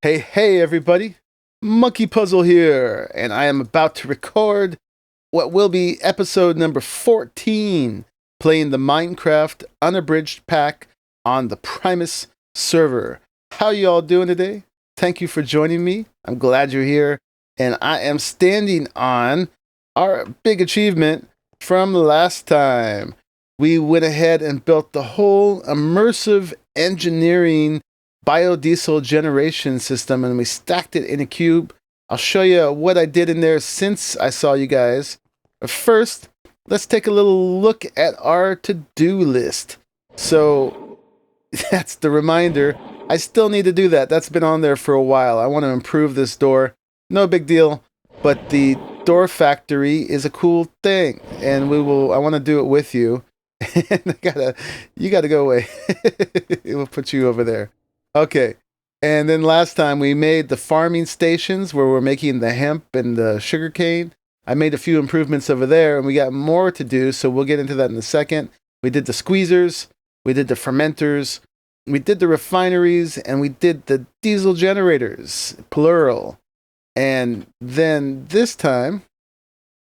Hey everybody, Monkeypuzzle here, and I am about to record what will be episode number 14, playing the Minecraft Unabridged pack on the Primus server. How y'all doing today? Thank you for joining me. I'm glad you're here, and I am standing on our big achievement from last time. We went ahead and built the whole immersive engineering biodiesel generation system, and we stacked it in a cube. I'll show you what I did in there since I saw you guys. But first, let's take a little look at our to-do list. So that's the reminder. I still need to do that. That's been on there for a while. I want to improve this door. No big deal, but the door factory is a cool thing, and I want to do it with you. And you gotta go away. We'll put you over there. Okay, and then last time we made the farming stations where we're making the hemp and the sugarcane. I made a few improvements over there, and we got more to do, so we'll get into that in a second. We did the squeezers, we did the fermenters, we did the refineries, and we did the diesel generators, plural. And then this time,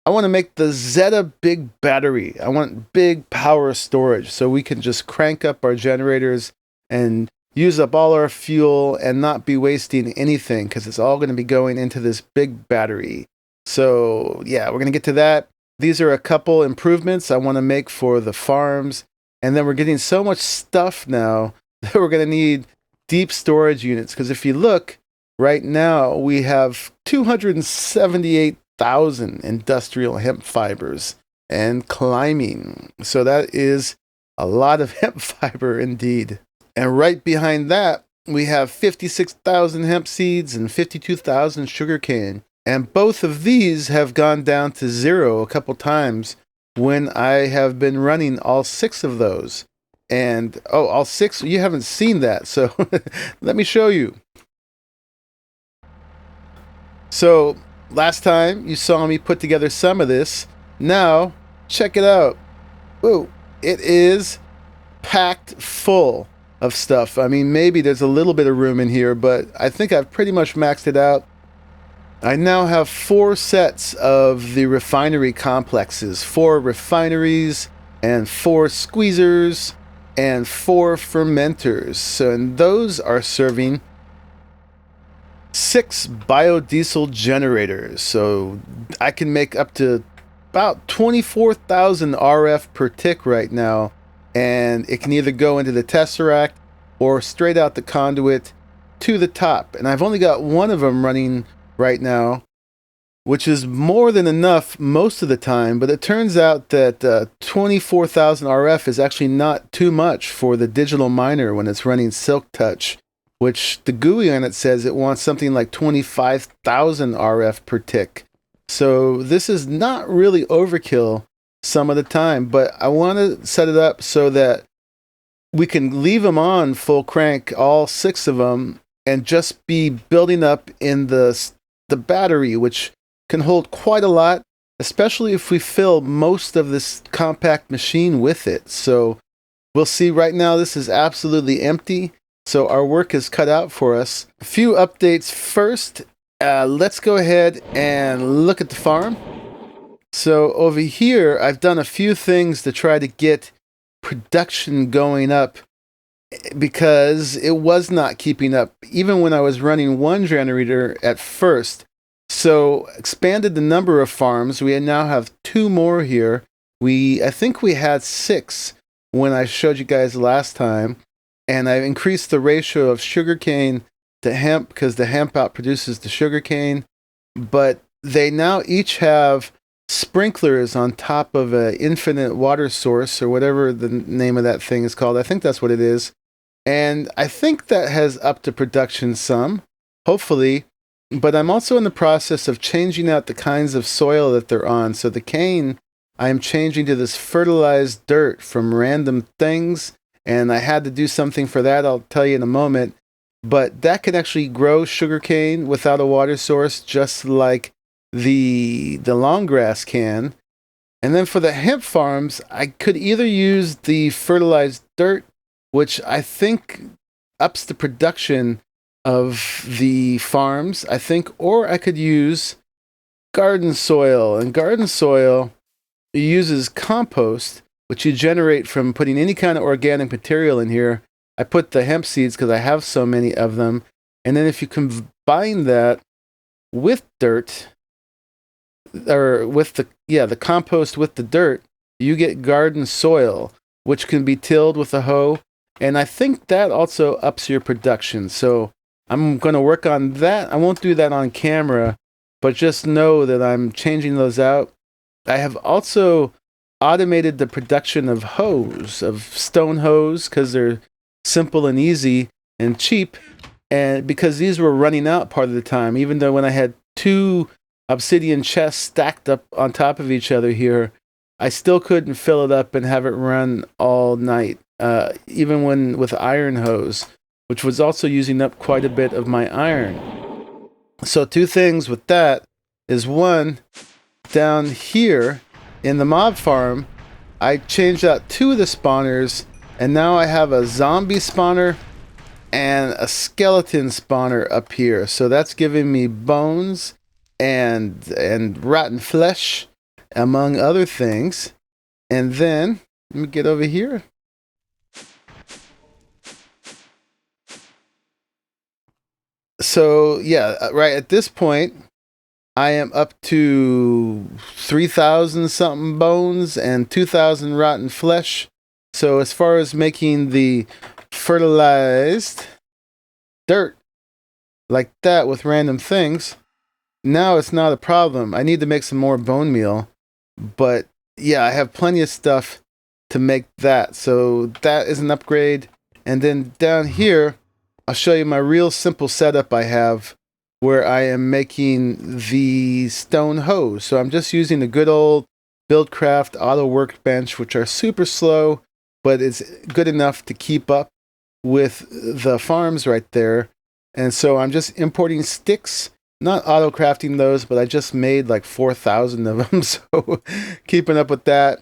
I want to make the Zetta Big Battery. I want big power storage so we can just crank up our generators and use up all our fuel and not be wasting anything, because it's all going to be going into this big battery. So yeah, we're going to get to that. These are a couple improvements I want to make for the farms. And then we're getting so much stuff now that we're going to need deep storage units. Because if you look, right now we have 278,000 industrial hemp fibers and climbing. So that is a lot of hemp fiber indeed. And right behind that, we have 56,000 hemp seeds and 52,000 sugarcane. And both of these have gone down to 0 a couple times when I have been running all 6 of those. And, all 6, you haven't seen that, so let me show you. So, last time you saw me put together some of this. Now, check it out. Ooh, it is packed full of stuff. I mean, maybe there's a little bit of room in here, but I think I've pretty much maxed it out. I now have 4 sets of the refinery complexes, 4 refineries and 4 squeezers and 4 fermenters. So, and those are serving 6 biodiesel generators. So I can make up to about 24,000 RF per tick right now. And it can either go into the tesseract or straight out the conduit to the top. And I've only got one of them running right now, which is more than enough most of the time. But it turns out that 24,000 RF is actually not too much for the digital miner when it's running Silk Touch, which the GUI on it says it wants something like 25,000 RF per tick. So this is not really overkill some of the time, but I want to set it up so that we can leave them on full crank, all 6 of them, and just be building up in the battery, which can hold quite a lot, especially if we fill most of this compact machine with it. So we'll see. Right now this is absolutely empty, so our work is cut out for us. A few updates first. Let's go ahead and look at the farm. So over here, I've done a few things to try to get production going up, because it was not keeping up, even when I was running 1 generator at first. So expanded the number of farms. We now have 2 more here. I think we had 6 when I showed you guys last time. And I've increased the ratio of sugarcane to hemp, because the hemp outproduces the sugarcane. But they now each have sprinklers on top of an infinite water source, or whatever the name of that thing is called. I think that's what it is. And I think that has upped the production some, hopefully. But I'm also in the process of changing out the kinds of soil that they're on. So the cane, I'm changing to this fertilized dirt from random things. And I had to do something for that. I'll tell you in a moment. But that can actually grow sugarcane without a water source, just like the long grass can. And then for the hemp farms, I could either use the fertilized dirt, which I think ups the production of the farms, I think, or I could use garden soil. And garden soil uses compost, which you generate from putting any kind of organic material in here. I put the hemp seeds because I have so many of them. And then if you combine that with dirt, or with the compost with the dirt, you get garden soil, which can be tilled with a hoe. And I think that also ups your production. So I'm going to work on that. I won't do that on camera, but just know that I'm changing those out. I have also automated the production of hoes, of stone hoes, because they're simple and easy and cheap. And because these were running out part of the time, even though when I had 2 obsidian chests stacked up on top of each other here, I still couldn't fill it up and have it run all night, even when with iron hose, which was also using up quite a bit of my iron. So 2 things with that is, one, down here in the mob farm, I changed out 2 of the spawners, and now I have a zombie spawner and a skeleton spawner up here. So that's giving me bones and rotten flesh, among other things. And then, let me get over here. So, yeah, right at this point, I am up to 3,000 something bones and 2,000 rotten flesh. So as far as making the fertilized dirt like that with random things, now it's not a problem. I need to make some more bone meal, but yeah, I have plenty of stuff to make that. So that is an upgrade. And then down here, I'll show you my real simple setup I have, where I am making the stone hoes. So I'm just using the good old Buildcraft auto workbench, which are super slow, but it's good enough to keep up with the farms right there. And so I'm just importing sticks, not auto crafting those, but I just made like 4,000 of them. So keeping up with that.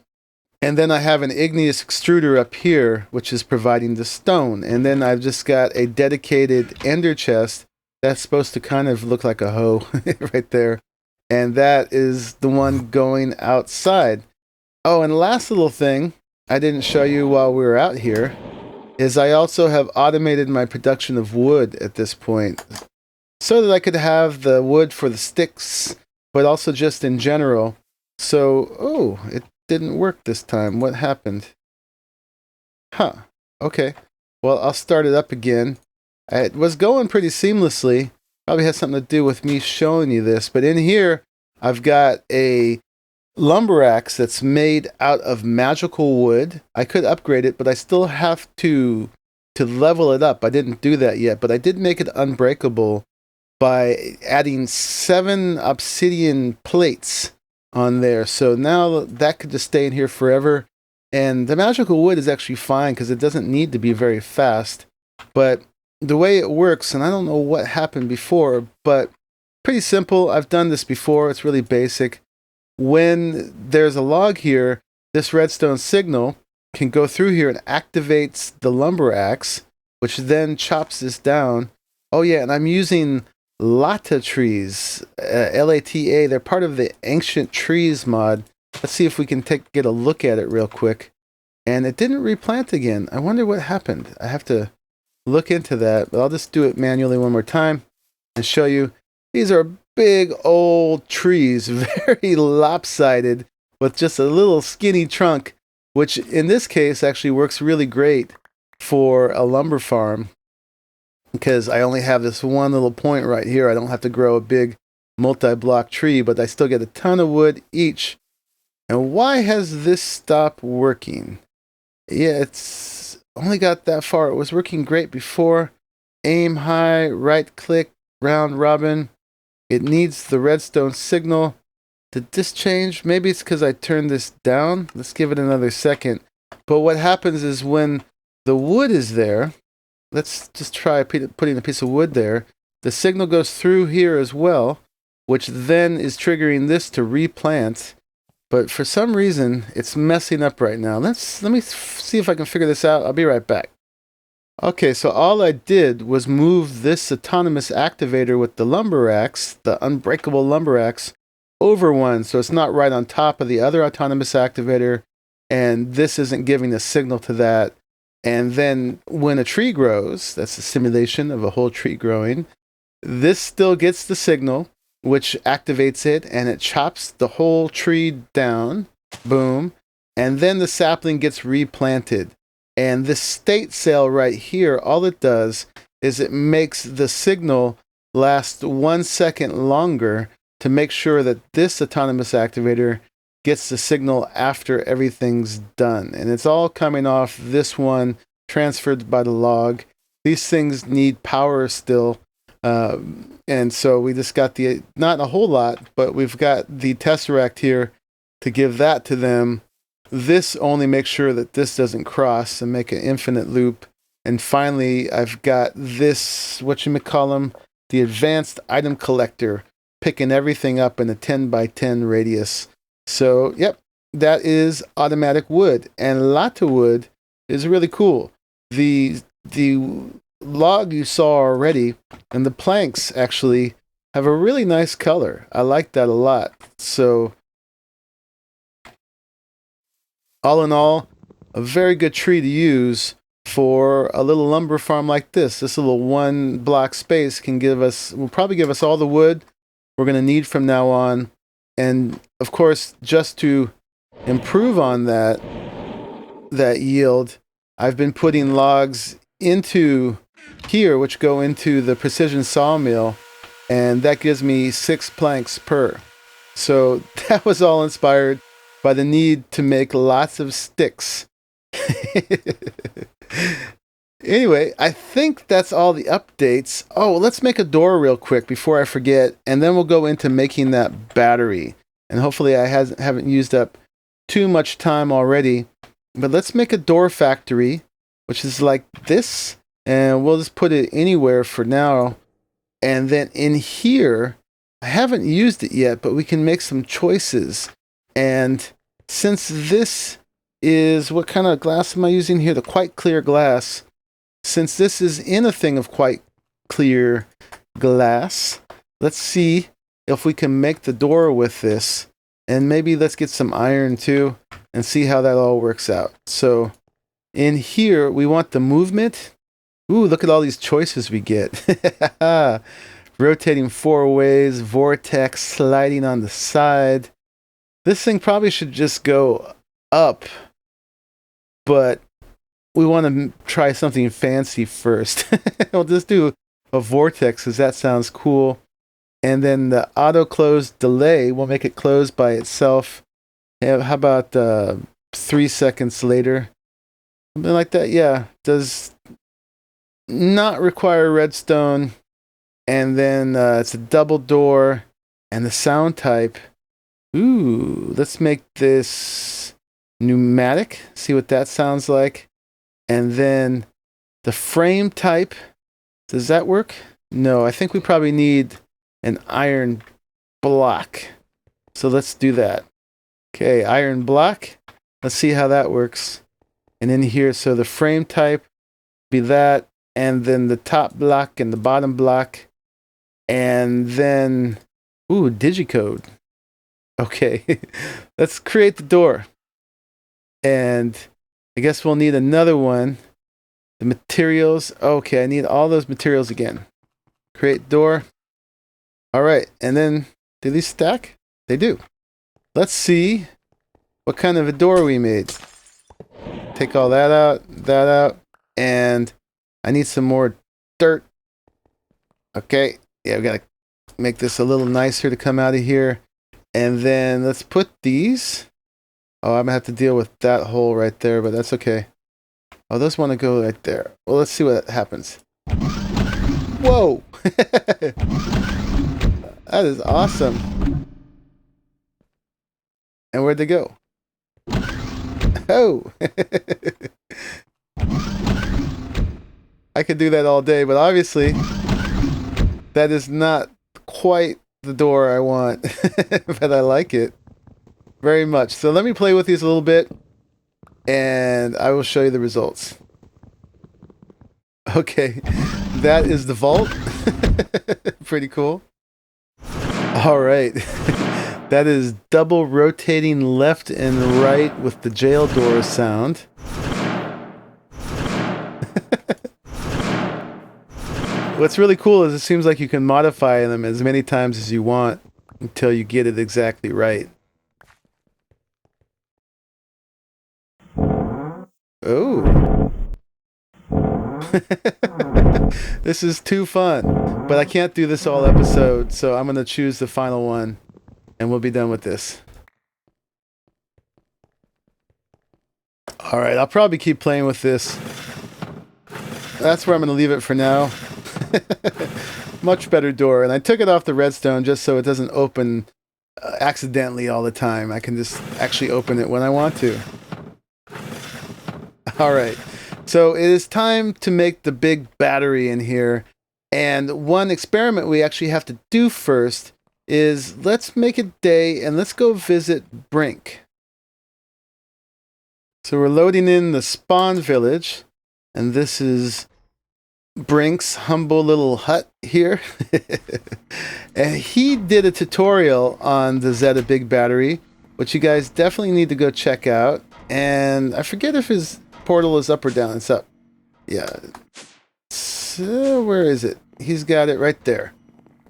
And then I have an igneous extruder up here, which is providing the stone. And then I've just got a dedicated ender chest that's supposed to kind of look like a hoe right there. And that is the one going outside. Oh, and last little thing I didn't show you while we were out here is I also have automated my production of wood at this point, so that I could have the wood for the sticks, but also just in general. So, oh, it didn't work this time. What happened? Huh. Okay. Well, I'll start it up again. It was going pretty seamlessly. Probably has something to do with me showing you this. But in here, I've got a lumber axe that's made out of magical wood. I could upgrade it, but I still have to level it up. I didn't do that yet, but I did make it unbreakable by adding 7 obsidian plates on there. So now that could just stay in here forever. And the magical wood is actually fine because it doesn't need to be very fast. But the way it works, and I don't know what happened before, but pretty simple. I've done this before. It's really basic. When there's a log here, this redstone signal can go through here and activates the lumber axe, which then chops this down. Oh yeah, and I'm using Lata trees, Lata. They're part of the Ancient Trees mod. Let's see if we can get a look at it real quick. And it didn't replant again. I wonder what happened. I have to look into that, but I'll just do it manually one more time and show you. These are big old trees, very lopsided, with just a little skinny trunk, which in this case actually works really great for a lumber farm, because I only have this one little point right here. I don't have to grow a big multi-block tree, but I still get a ton of wood each. And why has this stopped working? Yeah, it's only got that far. It was working great before. Aim high, right click, round robin. It needs the redstone signal. Did this change? Maybe it's because I turned this down. Let's give it another second. But what happens is when the wood is there, let's just try putting a piece of wood there. The signal goes through here as well, which then is triggering this to replant. but for some reason it's messing up right now. Let me see if I can figure this out. I'll be right back. Okay, so all I did was move this autonomous activator with the lumber axe, the unbreakable lumber axe, over one, so it's not right on top of the other autonomous activator, and this isn't giving a signal to that. And then when a tree grows, that's a simulation of a whole tree growing, this still gets the signal, which activates it, and it chops the whole tree down, boom, and then the sapling gets replanted. And this state cell right here, all it does is it makes the signal last 1 second longer to make sure that this autonomous activator gets the signal after everything's done. And it's all coming off this one transferred by the log. These things need power still. And so we just got not a whole lot, but we've got the Tesseract here to give that to them. This only makes sure that this doesn't cross and make an infinite loop. And finally, I've got this, the advanced item collector, picking everything up in a 10 by 10 radius. So, yep, that is automatic wood. And Lata wood is really cool. The log you saw already and the planks actually have a really nice color. I like that a lot. So, all in all, a very good tree to use for a little lumber farm like this. This little 1 block space will probably give us all the wood we're going to need from now on. And of course, just to improve on that yield, I've been putting logs into here, which go into the precision sawmill, and that gives me 6 planks per. So that was all inspired by the need to make lots of sticks. Anyway, I think that's all the updates. Oh, let's make a door real quick before I forget, and then we'll go into making that battery. And hopefully I haven't used up too much time already. But let's make a door factory, which is like this, and we'll just put it anywhere for now. And then in here, I haven't used it yet, but we can make some choices. And since this is, what kind of glass am I using here? The quite clear glass. Since this is in a thing of quite clear glass, let's see if we can make the door with this. And maybe let's get some iron too and see how that all works out. So in here, we want the movement. Ooh, look at all these choices we get. Rotating 4 ways, vortex, sliding on the side. This thing probably should just go up, but we want to try something fancy first. We'll just do a vortex because that sounds cool. And then the auto close delay will make it close by itself. How about 3 seconds later? Something like that. Yeah, does not require redstone. And then it's a double door and the sound type. Ooh, let's make this pneumatic. See what that sounds like. And then the frame type. Does that work? No, I think we probably need an iron block. So let's do that. Okay, iron block. Let's see how that works. And in here, so the frame type be that, and then the top block and the bottom block. And then, ooh, digicode. Okay, let's create the door. And I guess we'll need another one. The materials. Okay, I need all those materials again. Create door. All right, and then do these stack? They do. Let's see what kind of a door we made. Take all that out, and I need some more dirt. Okay, yeah, we gotta make this a little nicer to come out of here. And then let's put these. Oh, I'm gonna have to deal with that hole right there, but that's okay. Oh, those want to go right there. Well, let's see what happens. Whoa! That is awesome. And where'd they go? Oh! I could do that all day, but obviously that is not quite the door I want, but I like it. very much. So let me play with these a little bit, and I will show you the results. Okay, that is the vault. Pretty cool. All right. That is double rotating left and right with the jail door sound. What's really cool is it seems like you can modify them as many times as you want until you get it exactly right. Oh. This is too fun. But I can't do this all episode, so I'm going to choose the final one, and we'll be done with this. Alright, I'll probably keep playing with this. That's where I'm going to leave it for now. Much better door. And I took it off the redstone just so it doesn't open accidentally all the time. I can just actually open it when I want to. Alright, so it is time to make the big battery in here. And one experiment we actually have to do first is let's make a day and let's go visit Brink. So we're loading in the spawn village, and this is Brink's humble little hut here. And he did a tutorial on the Zetta Big Battery, which you guys definitely need to go check out. And I forget if his portal is up or down. It's up. Yeah. So where is it? He's got it right there.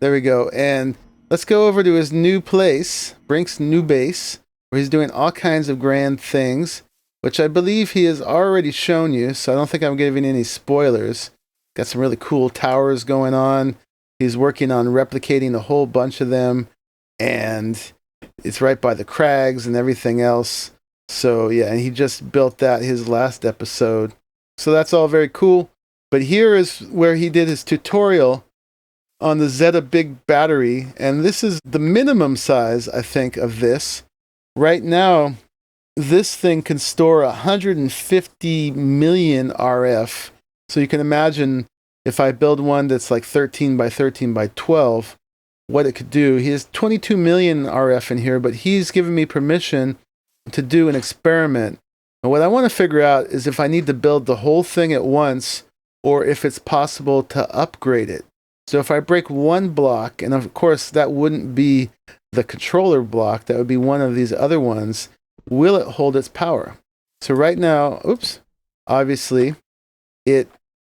There we go. And let's go over to his new place, Brink's new base, where he's doing all kinds of grand things, which I believe he has already shown you, so I don't think I'm giving any spoilers. Got some really cool towers going on. He's working on replicating a whole bunch of them, and it's right by the crags and everything else. So yeah, and he just built that his last episode. So that's all very cool. But here is where he did his tutorial on the Zetta Big Battery, and this is the minimum size, I think, of this. Right now, this thing can store 150 million RF. So you can imagine if I build one that's like 13 by 13 by 12, what it could do. He has 22 million RF in here, but he's given me permission to do an experiment. And what I want to figure out is if I need to build the whole thing at once or if it's possible to upgrade it. So if I break one block, and of course that wouldn't be the controller block, that would be one of these other ones, will it hold its power? So right now, oops, obviously it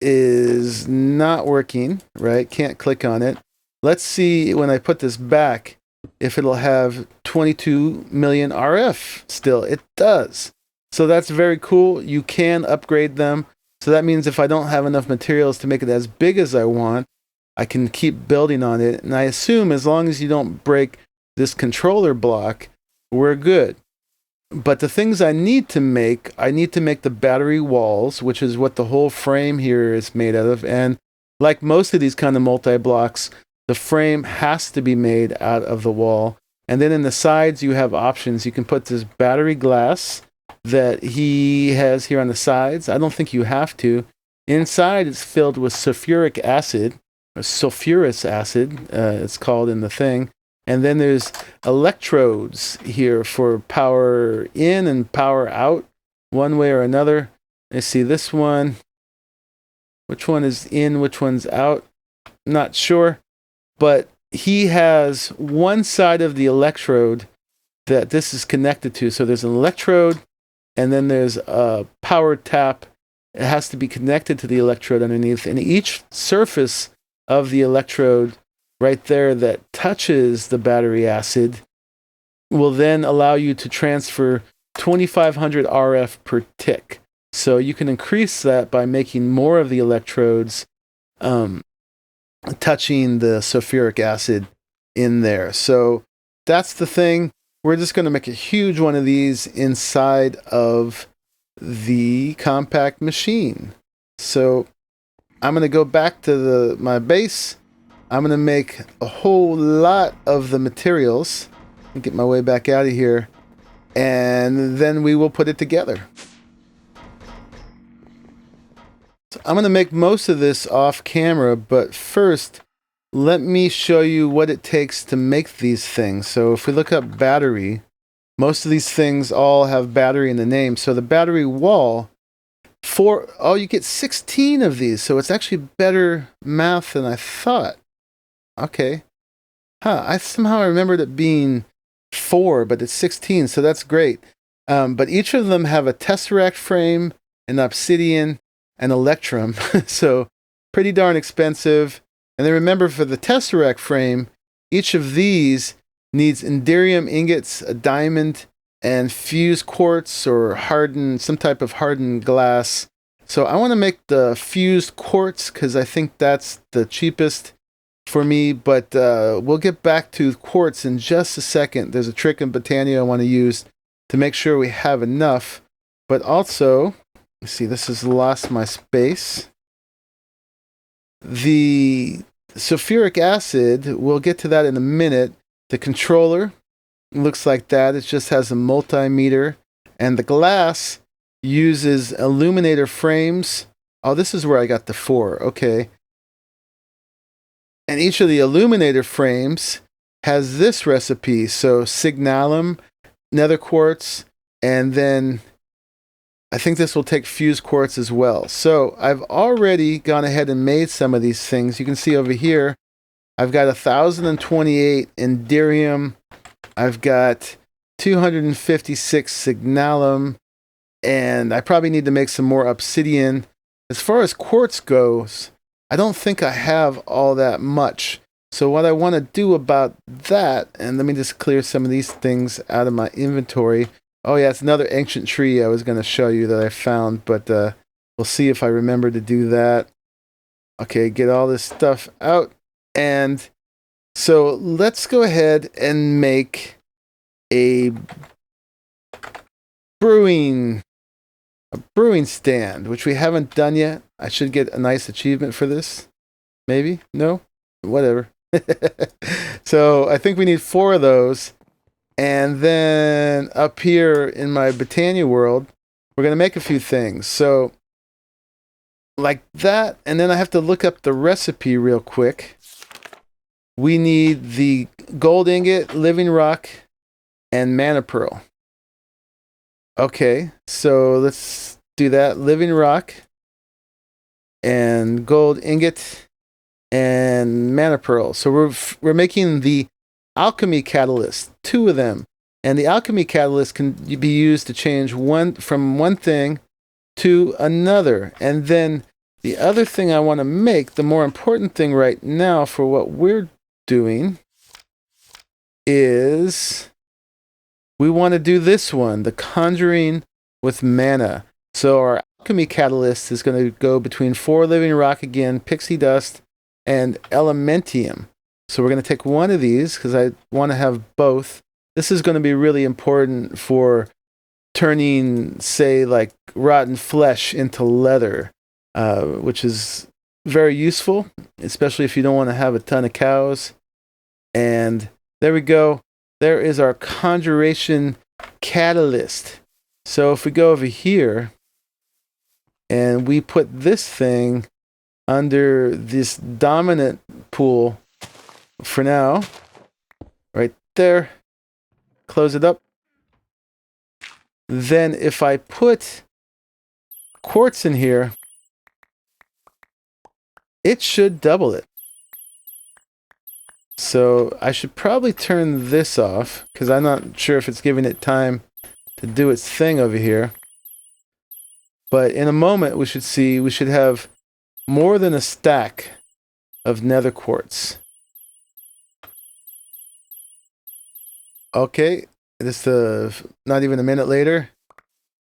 is not working, right? Can't click on it. Let's see when I put this back if it'll have 22 million RF still. It does. So that's very cool. You can upgrade them. So that means if I don't have enough materials to make it as big as I want, I can keep building on it. And I assume as long as you don't break this controller block, we're good. But the things I need to make the battery walls, which is what the whole frame here is made out of. And like most of these kind of multi-blocks, the frame has to be made out of the wall. And then in the sides, you have options. You can put this battery glass that he has here on the sides. I don't think you have to. Inside, it's filled with sulfuric acid, or sulfurous acid, it's called in the thing. And then there's electrodes here for power in and power out, one way or another. Let's see this one. Which one is in, which one's out? Not sure. But he has one side of the electrode that this is connected to. So there's an electrode, and then there's a power tap. It has to be connected to the electrode underneath. And each surface of the electrode right there that touches the battery acid will then allow you to transfer 2500 RF per tick. So you can increase that by making more of the electrodes touching the sulfuric acid in there. So that's the thing. We're just going to make a huge one of these inside of the compact machine. So I'm going to go back to my base. I'm going to make a whole lot of the materials and get my way back out of here. And then we will put it together. So I'm going to make most of this off camera, but first, let me show you what it takes to make these things. So if we look up battery, Most of these things all have battery in the name. So the battery wall, you get 16 of these. So it's actually better math than I thought. Okay. I somehow remembered it being 4, but it's 16, so that's great. But each of them have a tesseract frame, an obsidian, an electrum. So pretty darn expensive. And then remember, for the tesseract frame, each of these needs inderium ingots, a diamond, and fused quartz or some type of hardened glass. So I want to make the fused quartz because I think that's the cheapest for me, but we'll get back to quartz in just a second. There's a trick in Botania I want to use to make sure we have enough. But also, let's see, this has lost my space. The sulfuric acid, we'll get to that in a minute. The controller looks like that. It just has a multimeter. And the glass uses illuminator frames. Oh, this is where I got the 4. Okay. And each of the illuminator frames has this recipe. So signalum, nether quartz, and then I think this will take fused quartz as well. So I've already gone ahead and made some of these things. You can see over here, I've got 1,028 inderium. I've got 256 signalum, and I probably need to make some more obsidian. As far as quartz goes, I don't think I have all that much. So what I want to do about that, and let me just clear some of these things out of my inventory. Oh yeah, it's another ancient tree I was going to show you that I found, but we'll see if I remember to do that. Okay, get all this stuff out. And so let's go ahead and make a brewing stand, which we haven't done yet. I should get a nice achievement for this. Maybe? No? Whatever. So I think we need 4 of those. And then up here in my Botania world, we're going to make a few things. So like that. And then I have to look up the recipe real quick. We need the gold ingot, living rock, and mana pearl. Okay, so let's do that. Living rock and gold ingot and mana pearl. So we're making the alchemy catalyst, 2 of them. And the alchemy catalyst can be used to change from one thing to another. And then the other thing I want to make, the more important thing right now for what we're doing, is we want to do this one, the conjuring with mana. So our alchemy catalyst is going to go between 4 living rock again, pixie dust, and elementium. So we're going to take one of these because I want to have both. This is going to be really important for turning, say, like rotten flesh into leather, which is very useful, especially if you don't want to have a ton of cows. And there we go. There is our conjuration catalyst. So if we go over here and we put this thing under this dominant pool for now, right there, close it up. Then if I put quartz in here, it should double it. So I should probably turn this off because I'm not sure if it's giving it time to do its thing over here. But in a moment we should have more than a stack of nether quartz. Okay, this not even a minute later,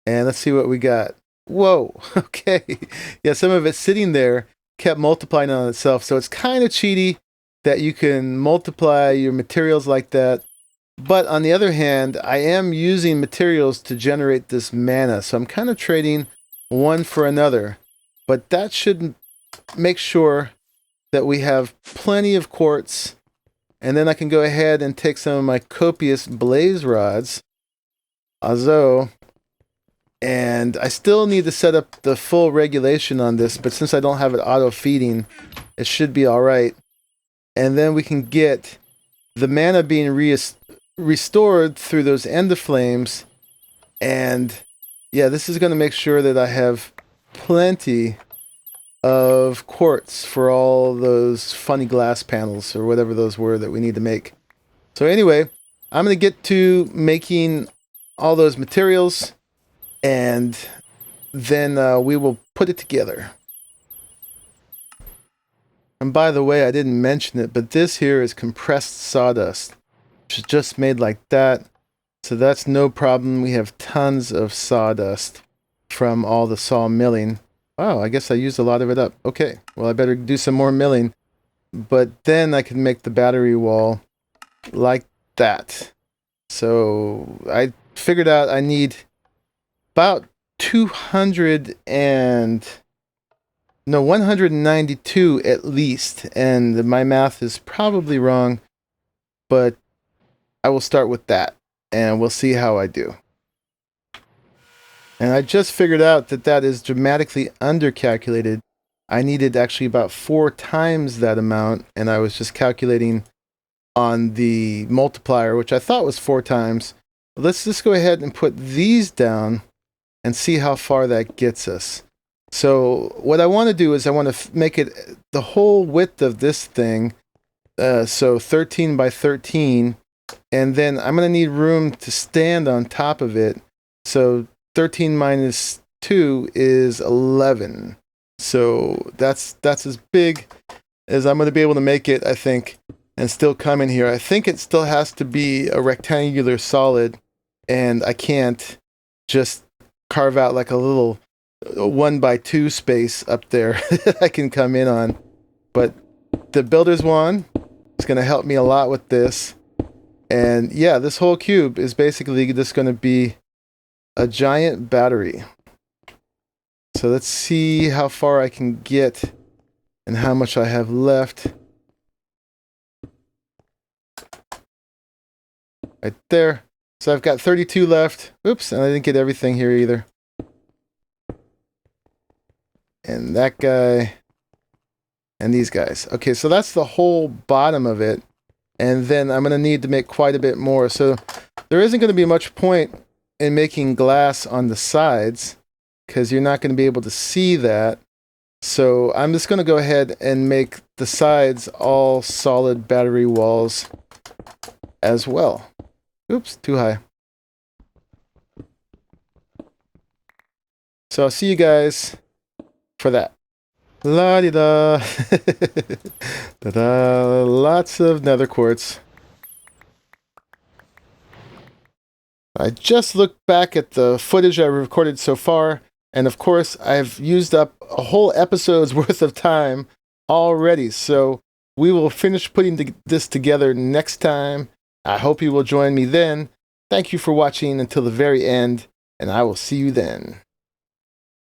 and let's see what we got. Whoa, okay. Yeah, some of it sitting there kept multiplying on itself, so it's kind of cheaty that you can multiply your materials like that. But on the other hand, I am using materials to generate this mana, so I'm kind of trading one for another. But that should make sure that we have plenty of quartz. And then I can go ahead and take some of my copious blaze rods, and I still need to set up the full regulation on this, but since I don't have it auto-feeding, it should be all right. And then we can get the mana being restored through those ender flames. And yeah, this is going to make sure that I have plenty of quartz for all those funny glass panels or whatever those were that we need to make. So anyway, I'm going to get to making all those materials, and then we will put it together. And by the way, I didn't mention it, but this here is compressed sawdust, which is just made like that. So that's no problem. We have tons of sawdust from all the saw milling. Wow, I guess I used a lot of it up. Okay, well, I better do some more milling. But then I can make the battery wall like that. So I figured out I need about 192 at least. And my math is probably wrong, but I will start with that. And we'll see how I do. And I just figured out that that is dramatically undercalculated. I needed actually about 4 times that amount, and I was just calculating on the multiplier, which I thought was 4 times. But let's just go ahead and put these down and see how far that gets us. So what I want to do is I want to make it the whole width of this thing, so 13 by 13. And then I'm going to need room to stand on top of it. So 13 minus 2 is 11. So that's as big as I'm going to be able to make it, I think, and still come in here. I think it still has to be a rectangular solid, and I can't just carve out like a little 1 by 2 space up there that I can come in on. But the builder's wand is going to help me a lot with this. And yeah, this whole cube is basically just going to be a giant battery. So let's see how far I can get and how much I have left. Right there. So I've got 32 left. Oops, and I didn't get everything here either. And that guy. And these guys. Okay, so that's the whole bottom of it. And then I'm going to need to make quite a bit more. So there isn't going to be much point in making glass on the sides, because you're not going to be able to see that. So I'm just going to go ahead and make the sides all solid battery walls as well. Oops, too high. So I'll see you guys for that. La-di-da. Da-da. Lots of nether quartz. I just looked back at the footage I recorded so far, and of course I've used up a whole episode's worth of time already, so we will finish putting this together next time. I hope you will join me then. Thank you for watching until the very end, and I will see you then.